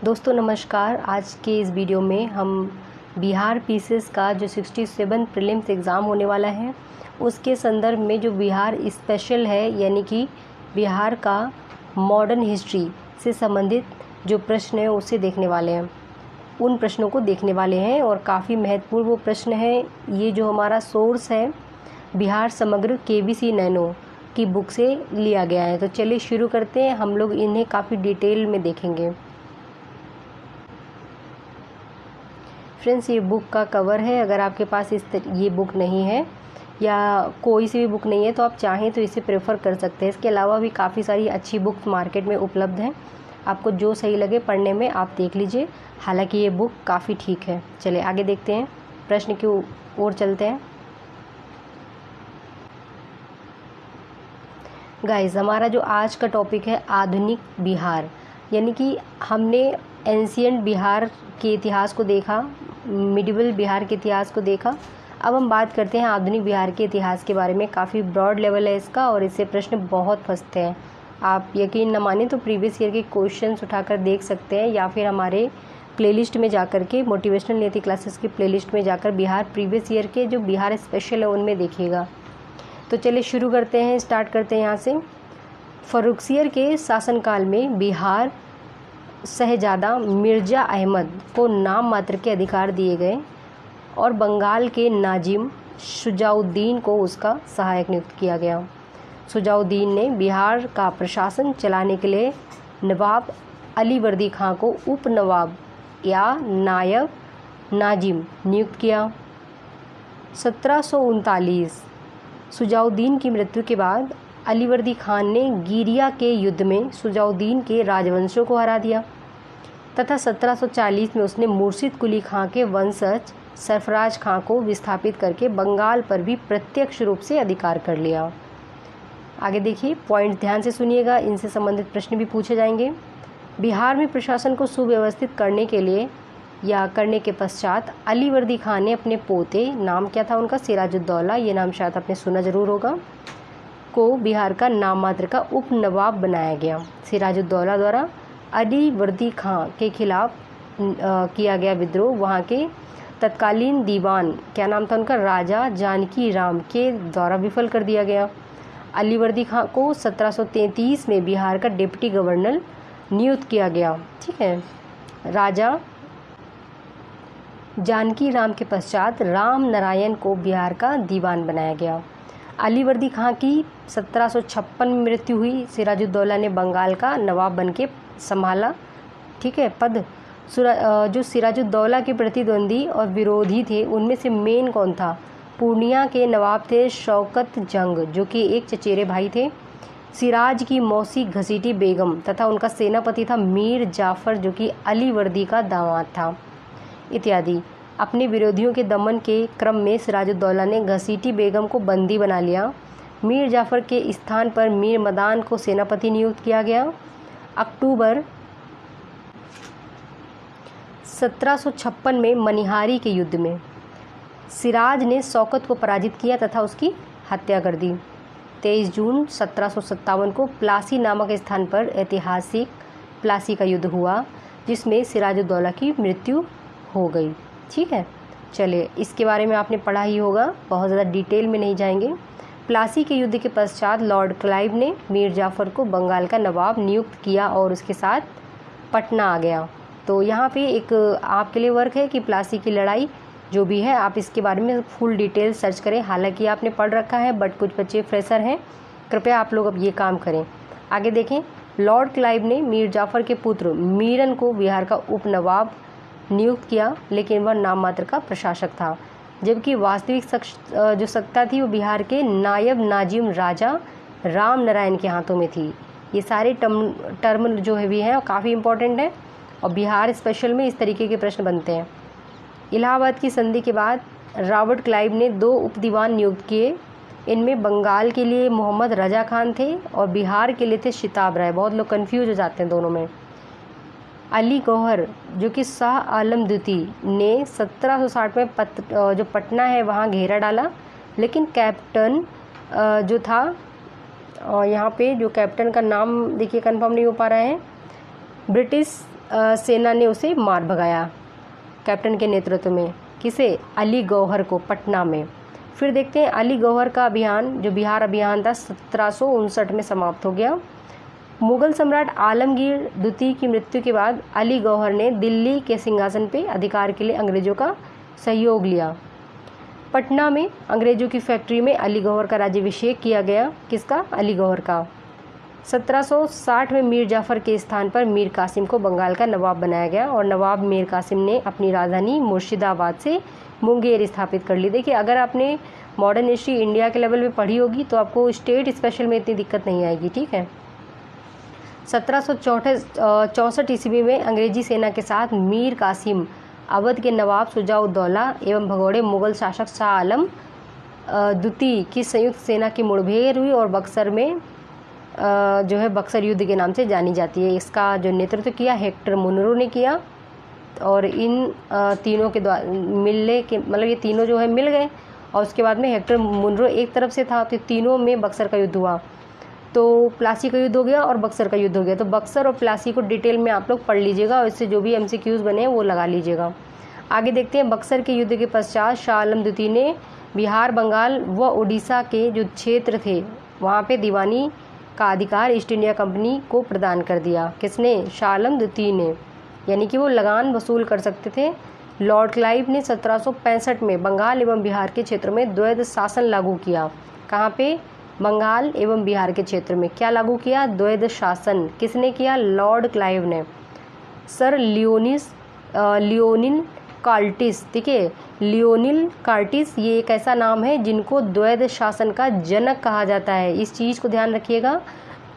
दोस्तों नमस्कार। आज के इस वीडियो में हम बिहार पीसीएस का जो 67 प्रीलिम्स एग्ज़ाम होने वाला है उसके संदर्भ में जो बिहार स्पेशल है यानी कि बिहार का मॉडर्न हिस्ट्री से संबंधित जो प्रश्न है उसे देखने वाले हैं। उन प्रश्नों को देखने वाले हैं और काफ़ी महत्वपूर्ण वो प्रश्न है। ये जो हमारा सोर्स है बिहार समग्र KBC नैनो की बुक से लिया गया है। तो चलिए शुरू करते हैं। हम लोग इन्हें काफ़ी डिटेल में देखेंगे। फ्रेंड्स, ये बुक का कवर है। अगर आपके पास ये बुक नहीं है या कोई सी भी बुक नहीं है तो आप चाहें तो इसे प्रेफर कर सकते हैं। इसके अलावा भी काफ़ी सारी अच्छी बुक मार्केट में उपलब्ध हैं। आपको जो सही लगे पढ़ने में आप देख लीजिए। हालांकि ये बुक काफ़ी ठीक है। चलिए आगे देखते हैं, प्रश्न की ओर चलते हैं। गाइस, हमारा जो आज का टॉपिक है आधुनिक बिहार, यानी कि हमने एंशिएंट बिहार के इतिहास को देखा, मिडिवल बिहार के इतिहास को देखा। अब हम बात करते हैं आधुनिक बिहार के इतिहास के बारे में। काफ़ी ब्रॉड लेवल है इसका और इससे प्रश्न बहुत फंसते हैं। आप यकीन न माने तो प्रीवियस ईयर के क्वेश्चंस उठाकर देख सकते हैं या फिर हमारे प्लेलिस्ट में जाकर के, मोटिवेशनल नियति क्लासेस की प्लेलिस्ट में जाकर बिहार प्रीवियस ईयर के जो बिहार स्पेशल है उनमें देखिएगा। तो चलिए शुरू करते हैं, स्टार्ट करते हैं यहाँ से। फर्रुखसियर के शासनकाल में बिहार शहजादा मिर्ज़ा अहमद को नाम मात्र के अधिकार दिए गए और बंगाल के नाजिम शुजाउद्दीन को उसका सहायक नियुक्त किया गया। शुजाउद्दीन ने बिहार का प्रशासन चलाने के लिए नवाब अलीवर्दी खां को उप नवाब या नायब नाजिम नियुक्त किया। 1739 शुजाउद्दीन की मृत्यु के बाद अलीवर्दी खान ने गिरिया के युद्ध में शुजाउद्दीन के राजवंशों को हरा दिया तथा 1740 में उसने मुर्शिद कुली खां के वंशज सरफराज खां को विस्थापित करके बंगाल पर भी प्रत्यक्ष रूप से अधिकार कर लिया। आगे देखिए, पॉइंट ध्यान से सुनिएगा, इनसे संबंधित प्रश्न भी पूछे जाएंगे। बिहार में प्रशासन को सुव्यवस्थित करने के लिए या करने के पश्चात अलीवर्दी खान ने अपने पोते, नाम क्या था उनका, सिराजुद्दौला, ये नाम शायद आपने सुना जरूर होगा, को बिहार का नाम मात्र का उप नवाब बनाया गया। सिराजुद्दौला द्वारा अलीवर्दी खां के खिलाफ किया गया विद्रोह वहाँ के तत्कालीन दीवान, क्या नाम था उनका, राजा जानकी राम के द्वारा विफल कर दिया गया। अलीवर्दी खां को 1733 में बिहार का डिप्टी गवर्नर नियुक्त किया गया। ठीक है। राजा जानकी राम के पश्चात राम नारायण को बिहार का दीवान बनाया गया। अलीवर्दी खां की 1756 में मृत्यु हुई। सिराजुद्दौला ने बंगाल का नवाब बन के संभाला। ठीक है, पद। जो सिराजुद्दौला के प्रतिद्वंदी और विरोधी थे उनमें से मेन कौन था? पूर्णिया के नवाब थे शौकत जंग, जो कि एक चचेरे भाई थे। सिराज की मौसी घसीटी बेगम तथा उनका सेनापति था मीर जाफर, जो कि अलीवर्दी का दामाद था, इत्यादि। अपने विरोधियों के दमन के क्रम में सिराजुद्दौला ने घसीटी बेगम को बंदी बना लिया। मीर जाफर के स्थान पर मीर मदान को सेनापति नियुक्त किया गया। अक्टूबर 1756 में मनिहारी के युद्ध में सिराज ने शौकत को पराजित किया तथा उसकी हत्या कर दी। 23 जून 1757 को प्लासी नामक स्थान पर ऐतिहासिक प्लासी का युद्ध हुआ जिसमें सिराजुद्दौला की मृत्यु हो गई। ठीक है, चलिए इसके बारे में आपने पढ़ा ही होगा, बहुत ज़्यादा डिटेल में नहीं जाएंगे। प्लासी के युद्ध के पश्चात लॉर्ड क्लाइव ने मीर जाफर को बंगाल का नवाब नियुक्त किया और उसके साथ पटना आ गया। तो यहाँ पे एक आपके लिए वर्क है कि प्लासी की लड़ाई जो भी है आप इसके बारे में फुल डिटेल सर्च करें। हालांकि आपने पढ़ रखा है बट कुछ बच्चे फ्रेशर हैं, कृपया आप लोग अब ये काम करें। आगे देखें, लॉर्ड क्लाइव ने मीर जाफर के पुत्र मीरन को बिहार का उप नवाब नियुक्त किया, लेकिन वह नाम मात्र का प्रशासक था, जबकि वास्तविक जो सत्ता थी वो बिहार के नायब नाजिम राजा राम नारायण के हाथों में थी। ये सारे टर्म जो है भी हैं काफ़ी इंपॉर्टेंट है और बिहार स्पेशल में इस तरीके के प्रश्न बनते हैं। इलाहाबाद की संधि के बाद रॉबर्ट क्लाइव ने 2 उप दीवान नियुक्त किए। इनमें बंगाल के लिए मोहम्मद रजा खान थे और बिहार के लिए थे शिताब राय। बहुत लोग कंफ्यूज हो जाते हैं दोनों में। अली गौहर, जो कि शाह आलम द्वितीय ने 1760 में जो पटना है वहाँ घेरा डाला, लेकिन कैप्टन जो था, यहाँ पे जो कैप्टन का नाम देखिए कंफर्म नहीं हो पा रहा है, ब्रिटिश सेना ने उसे मार भगाया कैप्टन के नेतृत्व में। किसे? अली गौहर को, पटना में। फिर देखते हैं अली गौहर का अभियान, जो बिहार अभियान था, 1759 में समाप्त हो गया। मुगल सम्राट आलमगीर द्वितीय की मृत्यु के बाद अली गौहर ने दिल्ली के सिंहासन पर अधिकार के लिए अंग्रेजों का सहयोग लिया। पटना में अंग्रेजों की फैक्ट्री में अली गौहर का राज्याभिषेक किया गया। किसका? अली गौहर का। 1760 में मीर जाफ़र के स्थान पर मीर कासिम को बंगाल का नवाब बनाया गया और नवाब मीर कासिम ने अपनी राजधानी मुर्शिदाबाद से मुंगेर स्थापित कर ली। देखिए, अगर आपने मॉडर्न हिस्ट्री इंडिया के लेवल पे पढ़ी होगी तो आपको स्टेट स्पेशल में इतनी दिक्कत नहीं आएगी, ठीक है। 1764 ईस्वी में अंग्रेजी सेना के साथ मीर कासिम, अवध के नवाब शुजाउद्दौला एवं भगोड़े मुगल शासक शाह आलम द्वितीय की संयुक्त सेना की मुठभेड़ हुई और बक्सर में जो है बक्सर युद्ध के नाम से जानी जाती है। इसका जो नेतृत्व किया हेक्टर मुनरो ने किया और इन तीनों के द्वारा मिलने के मतलब ये तीनों जो है मिल गए और उसके बाद में हेक्टर मुनरो एक तरफ से था, तो तीनों में बक्सर का युद्ध हुआ। तो प्लासी का युद्ध हो गया और बक्सर का युद्ध हो गया। तो बक्सर और प्लासी को डिटेल में आप लोग पढ़ लीजिएगा और इससे जो भी MCQs बने हैं वो लगा लीजिएगा। आगे देखते हैं, बक्सर के युद्ध के पश्चात शाह आलम द्वितीय ने बिहार, बंगाल व उड़ीसा के जो क्षेत्र थे वहाँ पे दीवानी का अधिकार ईस्ट इंडिया कंपनी को प्रदान कर दिया। किसने? शाह आलम द्वितीय ने, यानी कि वो लगान वसूल कर सकते थे। लॉर्ड क्लाइव ने 1765 में बंगाल एवं बिहार के क्षेत्र में द्वैध शासन लागू किया। कहाँ पे? बंगाल एवं बिहार के क्षेत्र में क्या लागू किया? द्वैध शासन। किसने किया? लॉर्ड क्लाइव ने। सर लियोनिल कार्टिस, ठीक है, लियोनिल कार्टिस ये एक ऐसा नाम है जिनको द्वैध शासन का जनक कहा जाता है। इस चीज़ को ध्यान रखिएगा।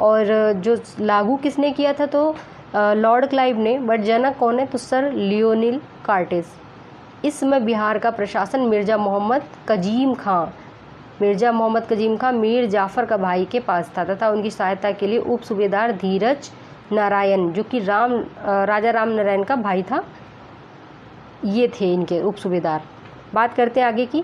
और जो लागू किसने किया था? तो लॉर्ड क्लाइव ने, बट जनक कौन है? तो सर लियोनिल कार्टिस। इस समय बिहार का प्रशासन मिर्ज़ा मोहम्मद कजीम खां मीर जाफ़र का भाई के पास था तथा उनकी सहायता के लिए उप सूबेदार धीरज नारायण, जो कि राजा राम नारायण का भाई था, ये थे इनके उप सूबेदार। बात करते हैं आगे की।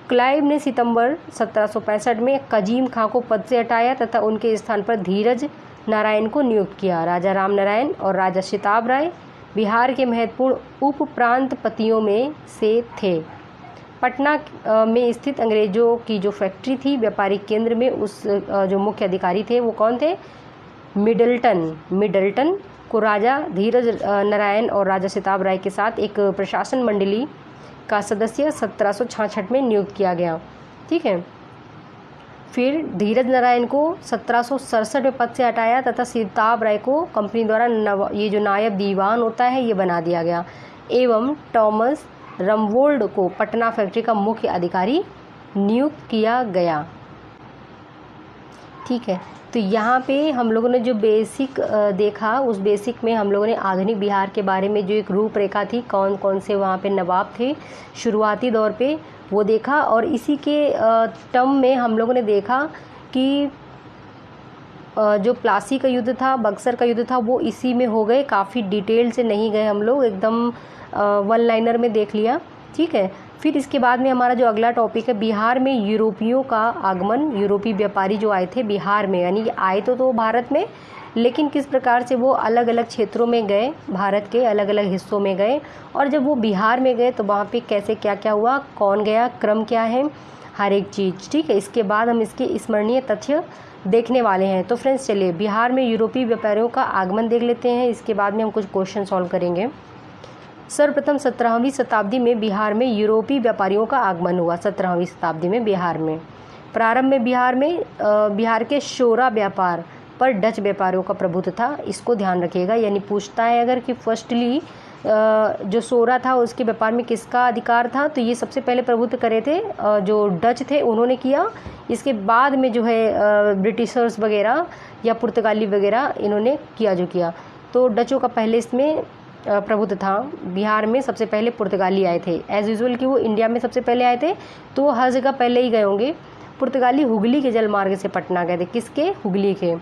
क्लाइव ने सितंबर 1765 में कजीम खां को पद से हटाया तथा उनके स्थान पर धीरज नारायण को नियुक्त किया। राजा राम नारायण और राजा सिताब राय बिहार के महत्वपूर्ण उप प्रांतपतियों में से थे। पटना में स्थित अंग्रेजों की जो फैक्ट्री थी, व्यापारिक केंद्र में उस जो मुख्य अधिकारी थे वो कौन थे? मिडल्टन को राजा धीरज नारायण और राजा सिताब राय के साथ एक प्रशासन मंडली का सदस्य 1766 में नियुक्त किया गया, ठीक है। फिर धीरज नारायण को 1767 में पद से हटाया तथा सिताब राय को कंपनी द्वारा ये जो नायब दीवान होता है ये बना दिया गया एवं टॉमस रमवोल्ड को पटना फैक्ट्री का मुख्य अधिकारी नियुक्त किया गया, ठीक है। तो यहाँ पे हम लोगों ने जो बेसिक देखा, उस बेसिक में हम लोगों ने आधुनिक बिहार के बारे में जो एक रूपरेखा थी, कौन कौन से वहाँ पे नवाब थे शुरुआती दौर पे, वो देखा। और इसी के टर्म में हम लोगों ने देखा कि जो प्लासी का युद्ध था, बक्सर का युद्ध था, वो इसी में हो गए। काफ़ी डिटेल से नहीं गए हम लोग, एकदम वन लाइनर में देख लिया, ठीक है। फिर इसके बाद में हमारा जो अगला टॉपिक है, बिहार में यूरोपियों का आगमन। यूरोपीय व्यापारी जो आए थे बिहार में, यानी आए तो भारत में, लेकिन किस प्रकार से वो अलग अलग क्षेत्रों में गए, भारत के अलग अलग हिस्सों में गए, और जब वो बिहार में गए तो वहाँ पे कैसे क्या क्या हुआ, कौन गया, क्रम क्या है, हर एक चीज़, ठीक है। इसके बाद हम इसके स्मरणीय तथ्य देखने वाले हैं। तो फ्रेंड्स चलिए बिहार में यूरोपीय व्यापारियों का आगमन देख लेते हैं, इसके बाद में हम कुछ क्वेश्चन सॉल्व करेंगे। सर्वप्रथम 17वीं शताब्दी में बिहार में यूरोपीय व्यापारियों का आगमन हुआ। 17वीं शताब्दी में बिहार में प्रारंभ में बिहार के शोरा व्यापार पर डच व्यापारियों का प्रभुत्व था। इसको ध्यान रखिएगा, यानी पूछता है अगर कि फर्स्टली जो सोरा था उसके व्यापार में किसका अधिकार था, तो ये सबसे पहले प्रभुत्व करे थे जो डच थे, उन्होंने किया। इसके बाद में जो है ब्रिटिशर्स वगैरह या पुर्तगाली वगैरह इन्होंने किया। तो डचों का पहले इसमें प्रभुत्व था। बिहार में सबसे पहले पुर्तगाली आए थे, एज यूजुअल कि वो इंडिया में सबसे पहले आए थे, तो वो हर जगह पहले ही गए होंगे। पुर्तगाली हुगली के जलमार्ग से पटना गए थे। किसके? हुगली के।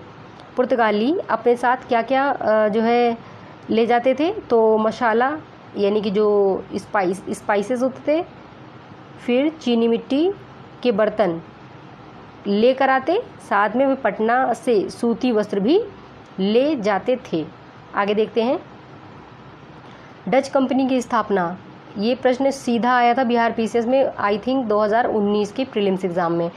पुर्तगाली अपने साथ क्या क्या जो है ले जाते थे, तो मसाला यानी कि जो स्पाइसेस होते थे, फिर चीनी मिट्टी के बर्तन लेकर आते, साथ में वे पटना से सूती वस्त्र भी ले जाते थे। आगे देखते हैं। डच कंपनी की स्थापना, ये प्रश्न सीधा आया था बिहार पीसीएस में, आई थिंक 2019 के प्रीलिम्स एग्ज़ाम में,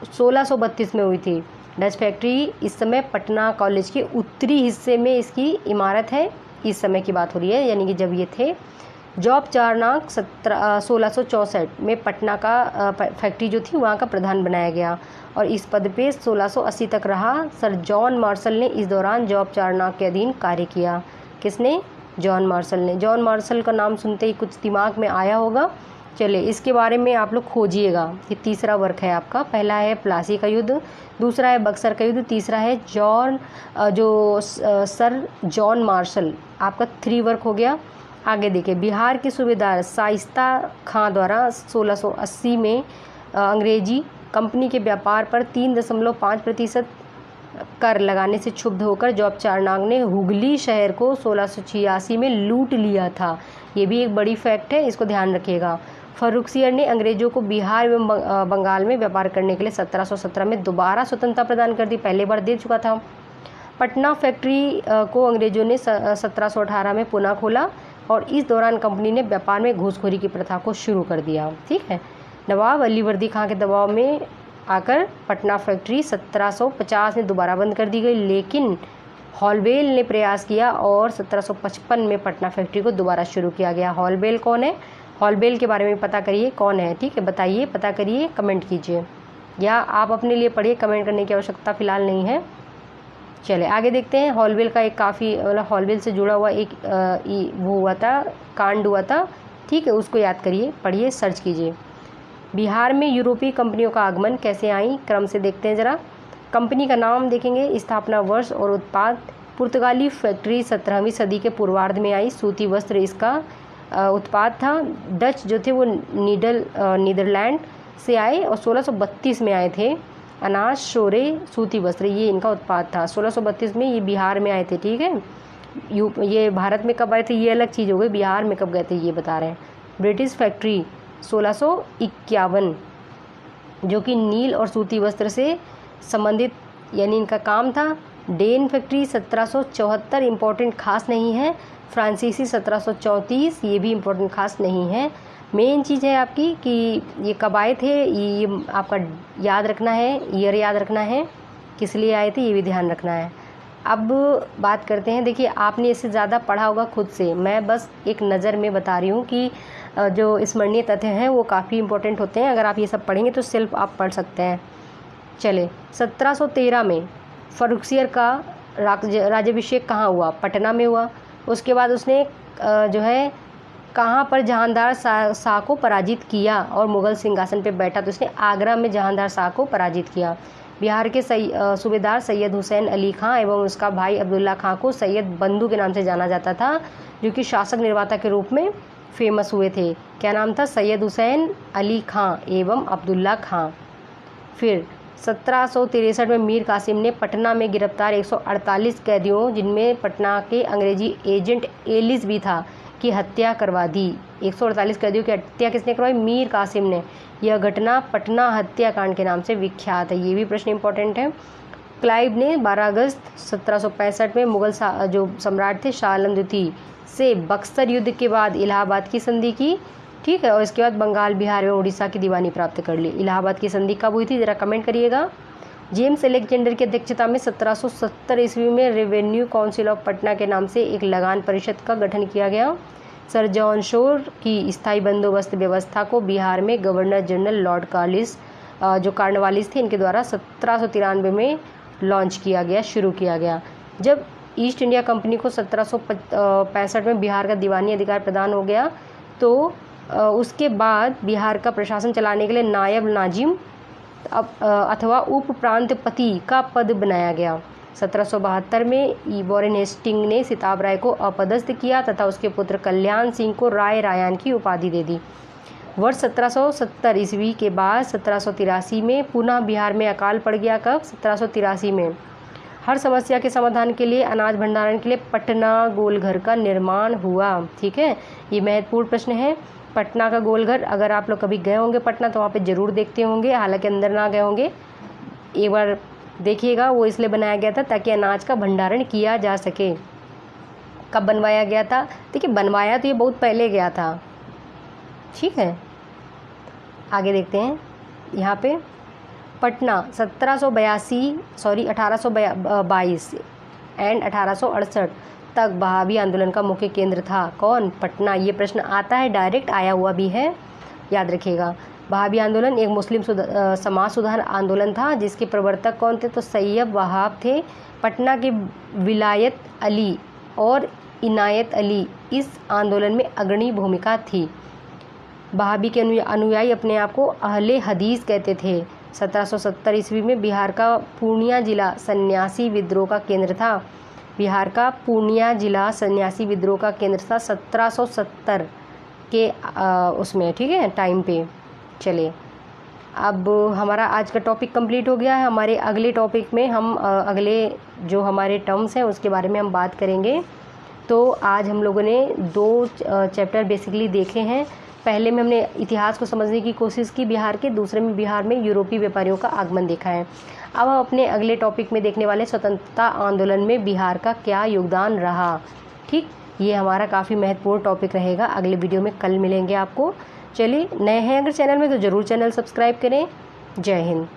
1632 में हुई थी। डच फैक्ट्री इस समय पटना कॉलेज के उत्तरी हिस्से में इसकी इमारत है, इस समय की बात हो रही है, यानी कि जब ये थे। जॉब चार्नक 1664 में पटना का फैक्ट्री जो थी वहाँ का प्रधान बनाया गया और इस पद पे 1680 तक रहा। सर जॉन मार्शल ने इस दौरान जॉब चार्नक के अधीन कार्य किया। किसने? जॉन मार्शल ने। जॉन मार्शल का नाम सुनते ही कुछ दिमाग में आया होगा। चलिए इसके बारे में आप लोग खोजिएगा। ये तीसरा वर्क है आपका। पहला है प्लासी का युद्ध, दूसरा है बक्सर का युद्ध, तीसरा है सर जॉन मार्शल। आपका 3 वर्क हो गया। आगे देखिए, बिहार के सूबेदार शाइस्ता खां द्वारा 1680 में अंग्रेजी कंपनी के व्यापार पर 3.5% कर लगाने से क्षुब्ध होकर जॉब चार्नक ने हुगली शहर को 1686 में लूट लिया था। ये भी एक बड़ी फैक्ट है, इसको ध्यान रखिएगा। फर्रुखसियर ने अंग्रेजों को बिहार एवं बंगाल में व्यापार करने के लिए 1717 में दोबारा स्वतंत्रता प्रदान कर दी, पहले बार दे चुका था। पटना फैक्ट्री को अंग्रेजों ने 1718 में पुनः खोला और इस दौरान कंपनी ने व्यापार में घूसखोरी की प्रथा को शुरू कर दिया। ठीक है। नवाब अली वर्दी खां के दबाव में आकर पटना फैक्ट्री 1750 में दोबारा बंद कर दी गई, लेकिन हॉलबेल ने प्रयास किया और 1755 में पटना फैक्ट्री को दोबारा शुरू किया गया। हॉलबेल कौन है? हॉलबेल के बारे में पता करिए कौन है। ठीक है, बताइए, पता करिए, कमेंट कीजिए, या आप अपने लिए पढ़िए, कमेंट करने की आवश्यकता फ़िलहाल नहीं है। चलिए आगे देखते हैं। हॉलबेल का एक काफ़ी मतलब हॉलबेल से जुड़ा हुआ एक वो हुआ था, कांड हुआ था। ठीक है, उसको याद करिए, पढ़िए, सर्च कीजिए। बिहार में यूरोपीय कंपनियों का आगमन कैसे आई, क्रम से देखते हैं ज़रा। कंपनी का नाम देखेंगे, स्थापना वर्ष और उत्पाद। पुर्तगाली फैक्ट्री 17वीं सदी के पूर्वार्ध में आई, सूती वस्त्र इसका उत्पाद था। डच जो थे वो नीदरलैंड से आए और 1632 में आए थे। अनाज, शोरे, सूती वस्त्र, ये इनका उत्पाद था। 1632 में ये बिहार में आए थे। ठीक है, ये भारत में कब आए थे ये अलग चीज़ हो गई, बिहार में कब गए थे ये बता रहे हैं। ब्रिटिश फैक्ट्री 1651 जो कि नील और सूती वस्त्र से संबंधित यानी इनका काम था। डेन फैक्ट्री 1774, इम्पोर्टेंट खास नहीं है। फ्रांसीसी 1734, ये भी इम्पोर्टेंट खास नहीं है। मेन चीज़ है आपकी कि ये कब आए थे, ये आपका याद रखना है, ईयर याद रखना है, किस लिए आए थे ये भी ध्यान रखना है। अब बात करते हैं, देखिए आपने इससे ज़्यादा पढ़ा होगा खुद से, मैं बस एक नज़र में बता रही हूँ कि जो स्मरणीय तथ्य हैं वो काफ़ी इंपॉर्टेंट होते हैं। अगर आप ये सब पढ़ेंगे तो सिर्फ आप पढ़ सकते हैं। चले 1713 में फर्रुखसियर का राज्याभिषेक कहाँ हुआ? पटना में हुआ। उसके बाद उसने जो है कहाँ पर जहांदार शाह को पराजित किया और मुग़ल सिंहासन पर बैठा, तो उसने आगरा में जहांदार शाह को पराजित किया। बिहार के सूबेदार सैयद हुसैन अली खां एवं उसका भाई अब्दुल्ला खां को सैयद बंधु के नाम से जाना जाता था, जो कि शासक निर्माता के रूप में फेमस हुए थे। क्या नाम था? सैयद हुसैन अली खां एवं अब्दुल्ला खां। फिर 1763 में मीर कासिम ने पटना में गिरफ्तार 148 कैदियों, जिनमें पटना के अंग्रेजी एजेंट एलिस भी था, की हत्या करवा दी। 148 कैदियों की हत्या किसने करवाई? मीर कासिम ने। यह घटना पटना हत्याकांड के नाम से विख्यात है। ये भी प्रश्न इंपॉर्टेंट है। क्लाइव ने 12 अगस्त 1765 में मुगल जो सम्राट थे शाह आलम द्वितीय से बक्सर युद्ध के बाद इलाहाबाद की संधि की। ठीक है, और इसके बाद बंगाल, बिहार एवं उड़ीसा की दीवानी प्राप्त कर ली। इलाहाबाद की संधि कब हुई थी ज़रा कमेंट करिएगा। जेम्स अलेक्जेंडर की अध्यक्षता में 1770 ईस्वी में रेवेन्यू काउंसिल ऑफ पटना के नाम से एक लगान परिषद का गठन किया गया। सर जॉन शोर की स्थायी बंदोबस्त व्यवस्था को बिहार में गवर्नर जनरल लॉर्ड जो कार्नवालिस थे, इनके द्वारा 1793 में लॉन्च किया गया, शुरू किया गया। जब ईस्ट इंडिया कंपनी को 1765 में बिहार का दीवानी अधिकार प्रदान हो गया, तो उसके बाद बिहार का प्रशासन चलाने के लिए नायब नाजिम अथवा उप प्रांतपति का पद बनाया गया। 1772 में वॉरेन हेस्टिंग ने सिताब राय को अपदस्थ किया तथा उसके पुत्र कल्याण सिंह को राय रायान की उपाधि दे दी। वर्ष 1770 ईस्वी के बाद 1783 में पुनः बिहार में अकाल पड़ गया। कब? 1783 में। हर समस्या के समाधान के लिए अनाज भंडारण के लिए पटना गोलघर का निर्माण हुआ। ठीक है, ये महत्वपूर्ण प्रश्न है। पटना का गोलघर, अगर आप लोग कभी गए होंगे पटना तो वहाँ पे ज़रूर देखते होंगे, हालांकि अंदर ना गए होंगे, एक बार देखिएगा। वो इसलिए बनाया गया था ताकि अनाज का भंडारण किया जा सके। कब बनवाया गया था? देखिए बनवाया तो ये बहुत पहले गया था, ठीक है। आगे देखते हैं यहाँ पे पटना 1822 एंड 1868 तक बहावी आंदोलन का मुख्य केंद्र था। कौन? पटना। ये प्रश्न आता है, डायरेक्ट आया हुआ भी है, याद रखिएगा। बहावी आंदोलन एक मुस्लिम समाज सुधार आंदोलन था जिसके प्रवर्तक कौन थे? तो सैयद वहाब थे। पटना के विलायत अली और इनायत अली इस आंदोलन में अग्रणी भूमिका थी। बहावी के अनुयायी अपने आप को अहले हदीस कहते थे। 1770 ईस्वी में बिहार का पूर्णिया जिला सन्यासी विद्रोह का केंद्र था। बिहार का पूर्णिया जिला सन्यासी विद्रोह का केंद्र था 1770 के उसमें, ठीक है, टाइम पे। चलिए अब हमारा आज का टॉपिक कंप्लीट हो गया है। हमारे अगले टॉपिक में हम अगले जो हमारे टर्म्स हैं उसके बारे में हम बात करेंगे। तो आज हम लोगों ने 2 चैप्टर बेसिकली देखे हैं। पहले में हमने इतिहास को समझने की कोशिश की बिहार के, दूसरे में बिहार में यूरोपीय व्यापारियों का आगमन देखा है। अब हम अपने अगले टॉपिक में देखने वाले स्वतंत्रता आंदोलन में बिहार का क्या योगदान रहा। ठीक, ये हमारा काफ़ी महत्वपूर्ण टॉपिक रहेगा। अगले वीडियो में कल मिलेंगे आपको। चलिए, नए हैं अगर चैनल में तो ज़रूर चैनल सब्सक्राइब करें। जय हिंद।